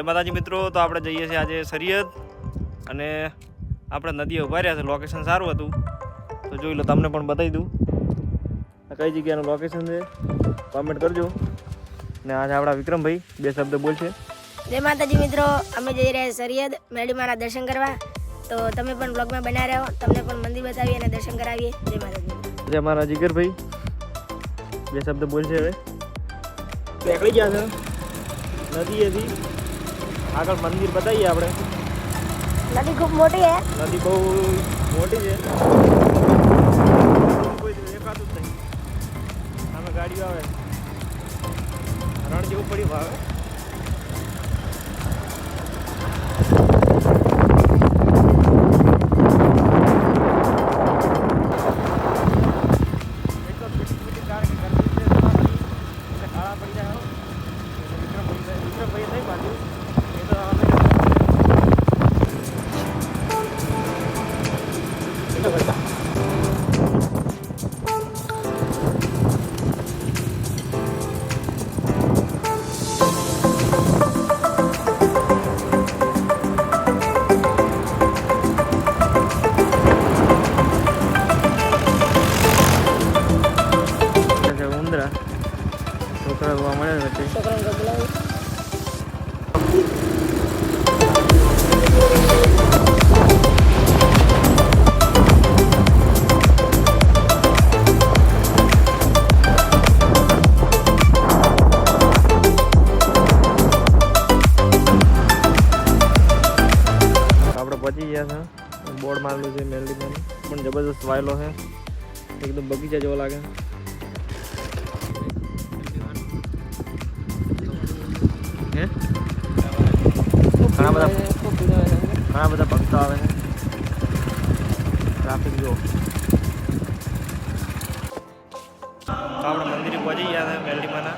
માતાજી મિત્રો, તો આપણે જઈએ છીએ આજે સરિયદ અને આપણે નદીએ ઉભા રહ્યા છે. લોકેશન સારું હતું તો જોઈ લો, તમને પણ બતાવી દઉં કઈ જગ્યાનું લોકેશન છે. કોમેન્ટ કરજો. ને આજે આપણા વિક્રમભાઈ બે શબ્દ બોલશે. જય માતાજી મિત્રો, અમે જઈ રહ્યા સરિયદ મેડીમાના દર્શન કરવા. તો તમે પણ બ્લોગમાં બન્યા રહ્યો, તમને પણ મંદિર બતાવીએ અને દર્શન કરાવીએ. જય માતાજી. જે અમારા જીગરભાઈ બે શબ્દ બોલશે. હવે નીકળી ગયા છે નદીએથી, આગળ મંદિર બતાવીએ આપણે. નદી ખૂબ મોટી છે. નદી બહુ મોટી છે, કોઈ દેખાતું જ નહીં. સામે ગાડીઓ આવે, રણ જેવું પડ્યું ભાવે. છોકરા જોવા મળે વચ્ચે. છોકરાને બોલાવી. આપણે પહોંચી ગયા છે. બોર્ડ મારેલું છે મેલડીમાં, પણ જબરદસ્ત વાયલો છે, એકદમ બગીચા જેવો લાગે. ઘણા બધા ભક્તો આવે છે. ટ્રાફિક જો. તો આપણે મંદિરે પહોંચી ગયા છે મેલડીમાના,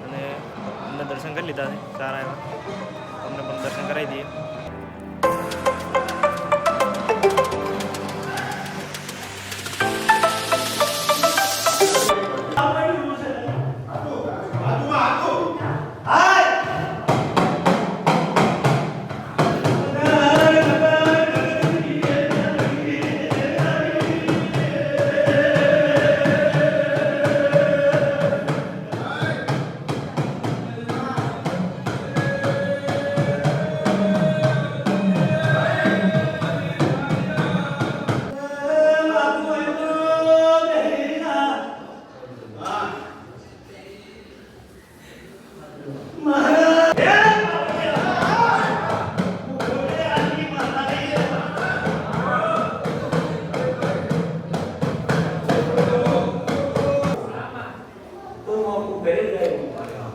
અને અમને દર્શન કરી લીધા છે સારા એવા. તમને પણ દર્શન કરાવી દઈએ.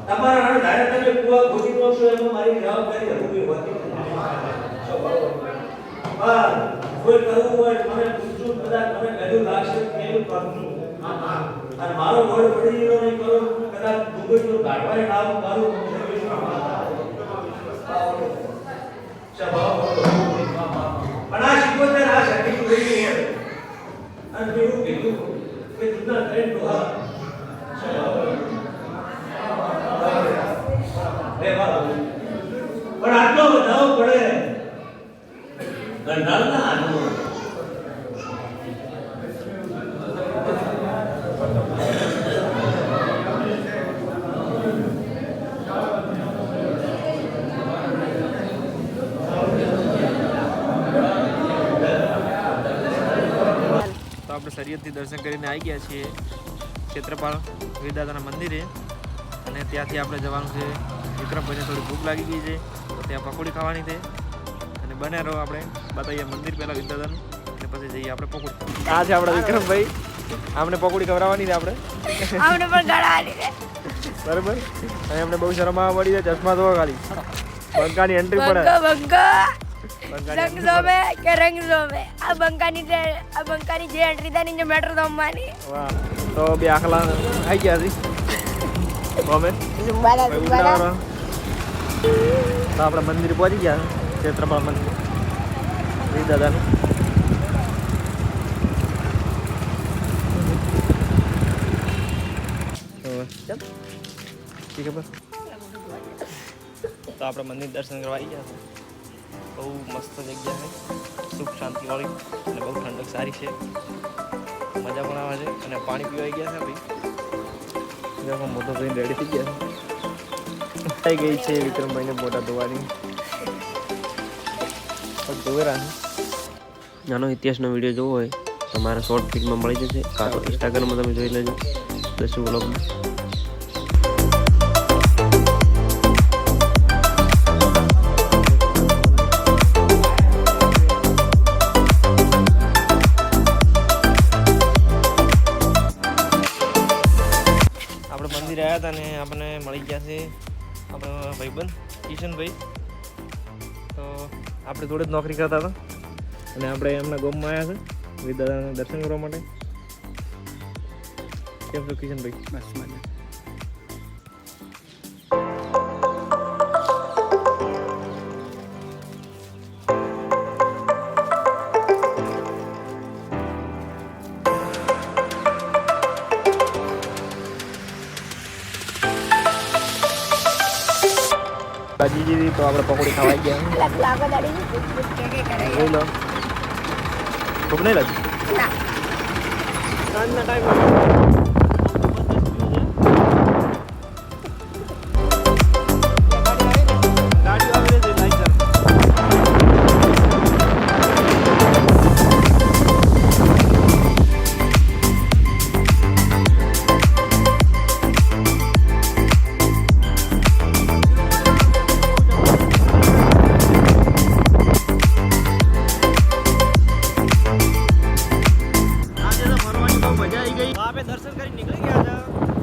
તમારા ધારે તમે કુવા ખોદી નો છો એમાં મારી જવાબદારી હરવી હોતી નથી. કોઈ કરવું હોય મને પૂછું, કદાચ મને ગધું લાગશે કેવું કરશું. અને મારો વડ પડી ગયો નહીં કરો, કદાચ ડુંગળીનો કાઢવાને ના આવું મારું પણ આ શીખવતર આ શક્તિ જોઈ અને એવું કીધું કે જુદા ટ્રેન ડોહા પણ આટલો વધાવો પડે ગંધાલ ના આનો. તો આપણે સરિયદથી દર્શન કરીને આવી ગયા છીએ ક્ષેત્રપાળ વીરદાદાના મંદિરે, અને ત્યાંથી આપણે જવાનું છે. વિક્રમભાઈને થોડી ભૂખ લાગી ગઈ છે તો ત્યાં પકોડી ખાવાની છે, અને બને રહો. આપણે બતાવીએ મંદિર પહેલાં વીરદાદાનું, અને પછી જઈએ આપણે પકોડી. આ છે આપણા વિક્રમભાઈ, આમને પકોડી ખવડાવવાની છે આપણે. અમને પણ ગળાવાની છે. બરાબર. અને અમને બહુ શરમ આવવા મળી છે. ચશ્મા ધોવા ખાલી બંકાની એન્ટ્રી પડે. રંગ જોવે કે રંગ જોવે, આ બંકાની જે એન્ટ્રી થાય ને મેટ્રો રમવાની. વાહ. તો બે આખલા આવી ગયા છે. અમે તો આપણે મંદિર પહોંચી ગયા ક્ષેત્રપાળ મંદિર વીરદાદાનું. શી ખબર તો આપણે મંદિર દર્શન કરવા આવી ગયા છે. બહુ મસ્ત જગ્યા છે, સુખ શાંતિવાળી અને બહુ ઠંડક સારી છે, મજા પણ આવે છે. અને પાણી પીવાઈ ગયા છે ભાઈ, મોટો ભાઈ રેડી થઈ ગયા છે. થઈ ગઈ છે વિક્રમભાઈને મોટા ધોવાની ધોવેરા. નાનો ઇતિહાસનો વિડીયો જોવો હોય તો મારા શોર્ટ ફિલ્મમાં મળી જશે, કાં તો ઇન્સ્ટાગ્રામમાં તમે જોઈ લેજો દસુ વ્લોગમાં. આપણે મંદિરે આવ્યા હતા ને આપણને મળી ગયા છે આપણા ભાઈબંધ કિશનભાઈ. તો આપણે જોડે જ નોકરી કરતા હતા અને આપણે એમના ગામમાં આવ્યા છે વિદાદાના દર્શન કરવા માટે. કેમ છો કિશનભાઈ? બસ મજા. કાજીજી તો આપણે પકોડી ખાવાઈ ગયા. લાગો દાડી કે કરે જોઈ લો, ખૂબ નહીં લાગી. ના સાંજના ટાઈમે ગાડી આવી રહી છે લાઈક કર. આજે તો ફરવાની બહુ મજા આવી ગઈ. આપણે દર્શન કરી નીકળી ગયા હતા.